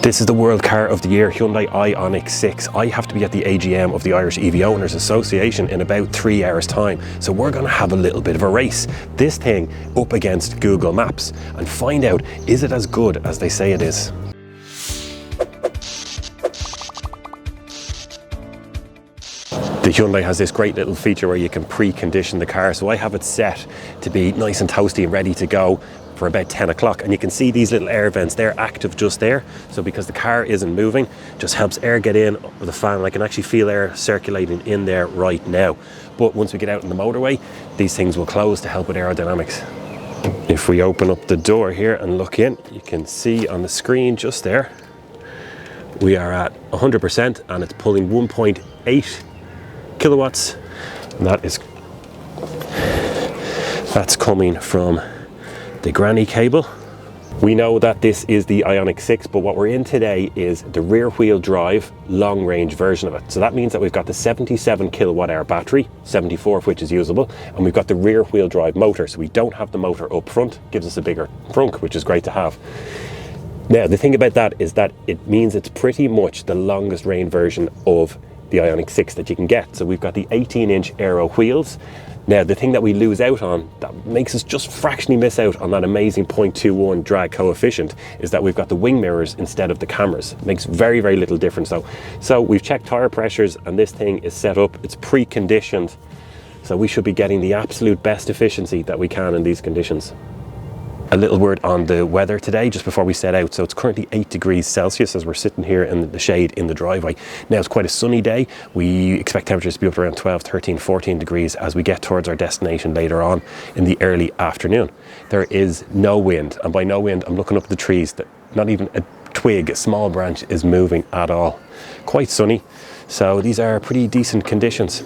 This is the World Car of the Year, Hyundai IONIQ 6. I have to be at the AGM of the Irish EV Owners Association in about 3 hours time. So we're going to have a little bit of a race. This thing up against Google Maps and find out, is it as good as they say it is? The Hyundai has this great little feature where you can precondition the car. So I have it set to be nice and toasty and ready to go for about 10 o'clock, and you can see these little air vents, they're active just there. So because the car isn't moving, just helps air get in with the fan. I can actually feel air circulating in there right now. But once we get out on the motorway, these things will close to help with aerodynamics. If we open up the door here and look in, you can see on the screen just there, we are at 100% and it's pulling 1.8 kilowatts. And that's coming from the granny cable. We know that this is the IONIQ 6, but what we're in today is the rear wheel drive long range version of it. So that means that we've got the 77 kilowatt hour battery, 74 of which is usable, and we've got the rear wheel drive motor. So we don't have the motor up front, gives us a bigger trunk, which is great to have. Now, the thing about that is that it means it's pretty much the longest range version of the IONIQ 6 that you can get. So we've got the 18-inch aero wheels. Now, the thing that we lose out on, that makes us just fractionally miss out on that amazing 0.21 drag coefficient, is that we've got the wing mirrors instead of the cameras. It makes very, very little difference though. So we've checked tire pressures and this thing is set up, it's preconditioned. So we should be getting the absolute best efficiency that we can in these conditions. A little word on the weather today, just before we set out. So it's currently 8 degrees Celsius as we're sitting here in the shade in the driveway. Now it's quite a sunny day. We expect temperatures to be up around 12, 13, 14 degrees as we get towards our destination later on in the early afternoon. There is no wind, and by no wind, I'm looking up at the trees that not even a twig, a small branch is moving at all. Quite sunny. So these are pretty decent conditions.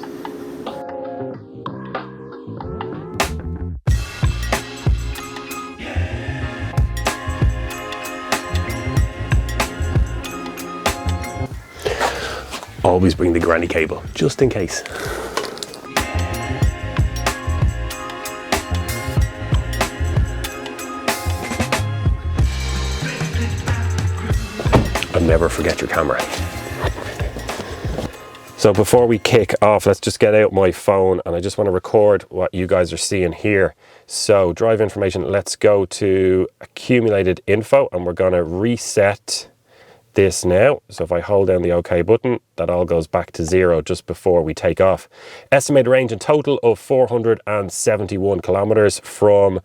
Always bring the granny cable, just in case. And never forget your camera. So before we kick off, let's just get out my phone and I just want to record what you guys are seeing here. So drive information, let's go to accumulated info and we're going to reset this now. So if I hold down the OK button, that all goes back to 0 just before we take off. Estimated range in total of 471 kilometers from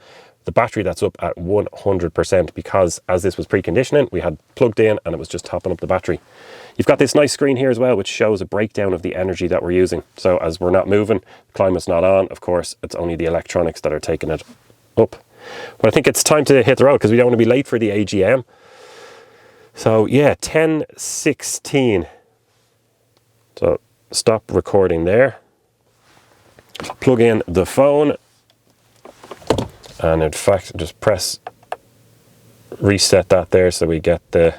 the battery that's up at 100%, because as this was preconditioning, we had plugged in and it was just topping up the battery. You've got this nice screen here as well, which shows a breakdown of the energy that we're using. So as we're not moving, the climate's not on, of course, it's only the electronics that are taking it up. But I think it's time to hit the road because we don't want to be late for the AGM. So yeah, 10:16. So stop recording there. Plug in the phone. And in fact, just reset that there so we get the,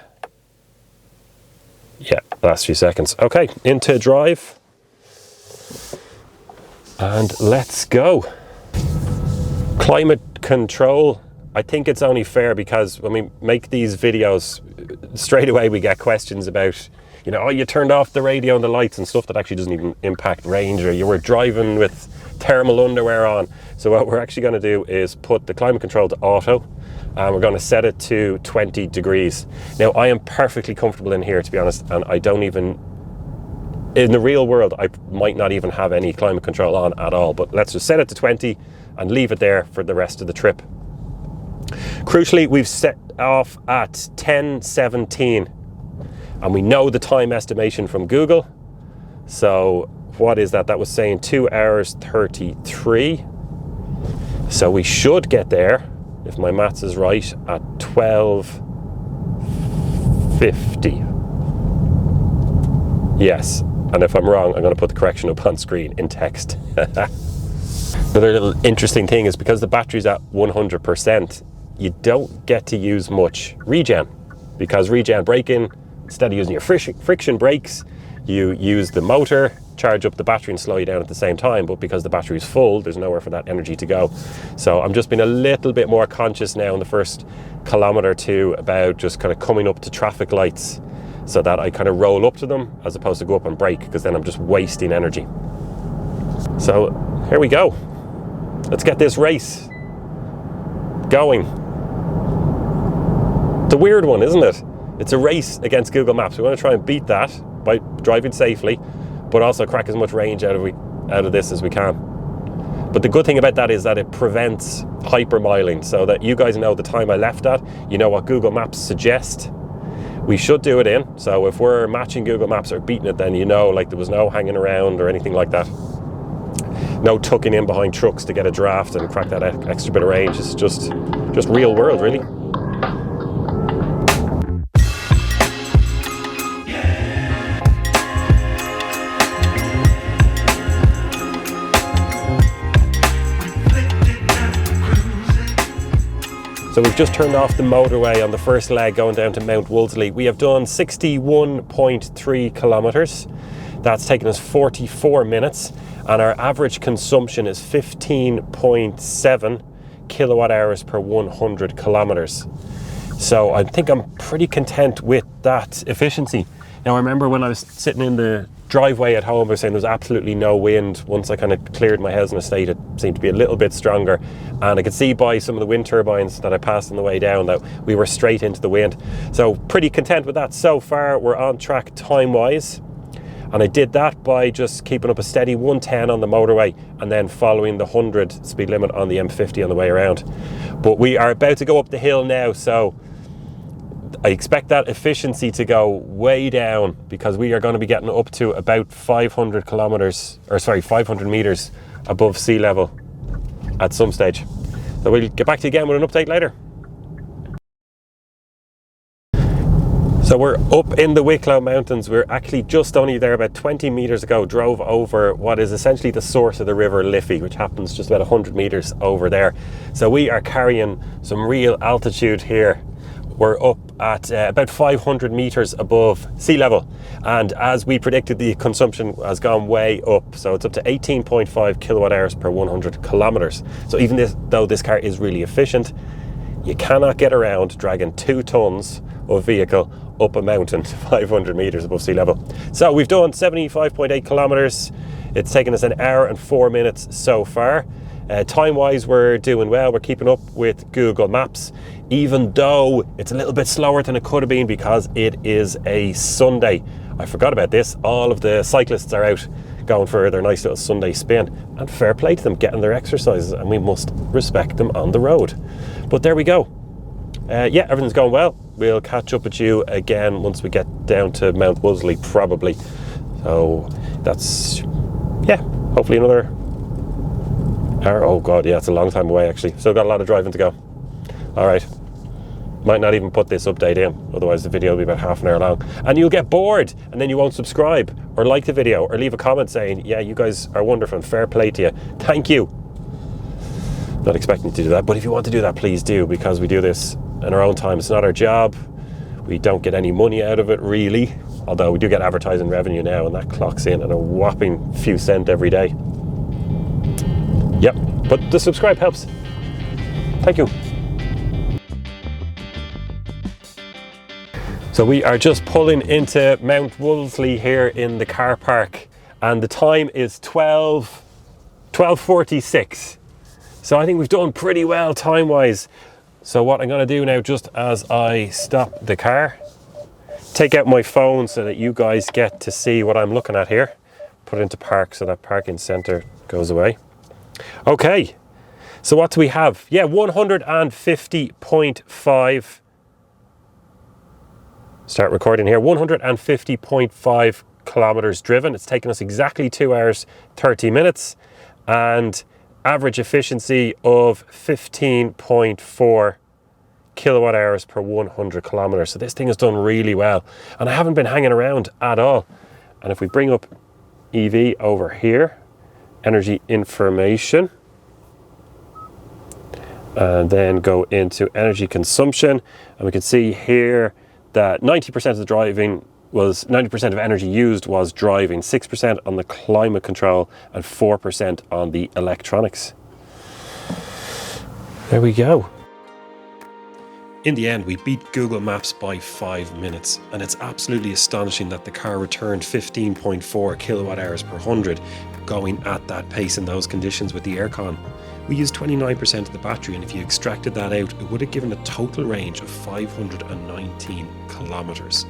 last few seconds. Okay, into drive. And let's go. Climate control. I think it's only fair because when we make these videos, straight away we get questions about, you know, oh, you turned off the radio and the lights and stuff that actually doesn't even impact range, or you were driving with thermal underwear on. So what we're actually going to do is put the climate control to auto and we're going to set it to 20 degrees. Now I am perfectly comfortable in here, to be honest, and I don't even, in the real world, I might not even have any climate control on at all, but let's just set it to 20 and leave it there for the rest of the trip. Crucially, we've set off at 10:17 and we know the time estimation from Google. So what is that? That was saying 2 hours 33. So we should get there, if my maths is right, at 12:50. Yes, and if I'm wrong, I'm going to put the correction up on screen in text. Another little interesting thing is because the battery's at 100%, you don't get to use much regen, because regen braking, instead of using your friction brakes, you use the motor, charge up the battery and slow you down at the same time. But because the battery is full, there's nowhere for that energy to go. So I'm just being a little bit more conscious now in the first kilometre to about just kind of coming up to traffic lights, so that I kind of roll up to them as opposed to go up and brake, because then I'm just wasting energy. So here we go. Let's get this race going. It's a weird one, isn't it? It's a race against Google Maps. We want to try and beat that by driving safely, but also crack as much range out of this as we can. But the good thing about that is that it prevents hypermiling, so that you guys know the time I left at, you know what Google Maps suggest we should do it in. So if we're matching Google Maps or beating it, then you know, like, there was no hanging around or anything like that. No tucking in behind trucks to get a draft and crack that extra bit of range. It's just real world, really. So we've just turned off the motorway on the first leg going down to Mount Wolseley. We have done 61.3 kilometres. That's taken us 44 minutes, and our average consumption is 15.7 kilowatt hours per 100 kilometres. So I think I'm pretty content with that efficiency. Now, I remember when I was sitting in the driveway at home, I was saying there was absolutely no wind. Once I kind of cleared my housing estate, it seemed to be a little bit stronger, and I could see by some of the wind turbines that I passed on the way down that we were straight into the wind. So pretty content with that so far. We're on track time wise, and I did that by just keeping up a steady 110 on the motorway and then following the 100 speed limit on the M50 on the way around. But we are about to go up the hill now, so I expect that efficiency to go way down, because we are going to be getting up to about 500 meters above sea level at some stage. So we'll get back to you again with an update later. So we're up in the Wicklow Mountains. We're actually just only there about 20 meters ago, drove over what is essentially the source of the River Liffey, which happens just about 100 meters over there. So we are carrying some real altitude here. We're up at about 500 meters above sea level, and as we predicted, the consumption has gone way up, so it's up to 18.5 kilowatt hours per 100 kilometers. So even though this car is really efficient, you cannot get around dragging 2 tons of vehicle up a mountain 500 meters above sea level. So we've done 75.8 kilometers. It's taken us 1 hour and 4 minutes so far. Time wise, we're doing well. We're keeping up with Google Maps, even though it's a little bit slower than it could have been because it is a Sunday. I forgot about this. All of the cyclists are out going for their nice little Sunday spin, and fair play to them, getting their exercises, and we must respect them on the road. But there we go. Yeah, everything's going well. We'll catch up with you again once we get down to Mount Wolseley, probably. So that's, yeah, hopefully another hour. Oh god, yeah, it's a long time away actually. Still got a lot of driving to go. All right, might not even put this update in, otherwise the video will be about half an hour long, and you'll get bored, and then you won't subscribe or like the video or leave a comment saying, yeah, you guys are wonderful and fair play to you. Thank you. Not expecting to do that, but if you want to do that, please do, because we do this in our own time. It's not our job. We don't get any money out of it really, although we do get advertising revenue now, and that clocks in at a whopping few cents every day. Yep, but the subscribe helps. Thank you. So we are just pulling into Mount Wolseley here in the car park, and the time is 12:46. So I think we've done pretty well time wise. So what I'm going to do now, just as I stop the car, take out my phone so that you guys get to see what I'm looking at here. Put it into park so that parking center goes away. Okay, so what do we have? Yeah, 150.5. Start recording here. 150.5 kilometers driven. It's taken us exactly 2 hours 30 minutes, and average efficiency of 15.4 kilowatt hours per 100 kilometers. So this thing has done really well, and I haven't been hanging around at all. And if we bring up EV over here, energy information, and then go into energy consumption, and we can see here that 90% of the driving was 90% of energy used was driving, 6% on the climate control, and 4% on the electronics. There we go. In the end, we beat Google Maps by 5 minutes, and it's absolutely astonishing that the car returned 15.4 kilowatt hours per 100, going at that pace in those conditions with the aircon. We used 29% of the battery, and if you extracted that out, it would have given a total range of 519 kilometers.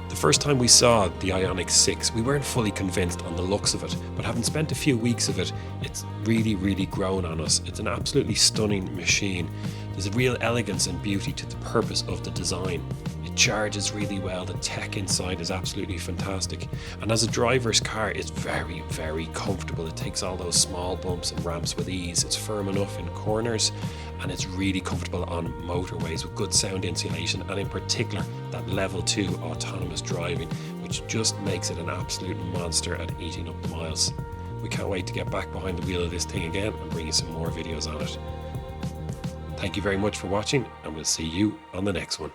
The first time we saw the IONIQ 6, we weren't fully convinced on the looks of it, but having spent a few weeks of it, it's really grown on us. It's an absolutely stunning machine. There's a real elegance and beauty to the purpose of the design. It charges really well, the tech inside is absolutely fantastic, and as a driver's car, it's very comfortable. It takes all those small bumps and ramps with ease. It's firm enough in corners, and it's really comfortable on motorways with good sound insulation, and in particular that level 2 autonomous driving, which just makes it an absolute monster at eating up the miles. We can't wait to get back behind the wheel of this thing again and bring you some more videos on it. Thank you very much for watching, and we'll see you on the next one.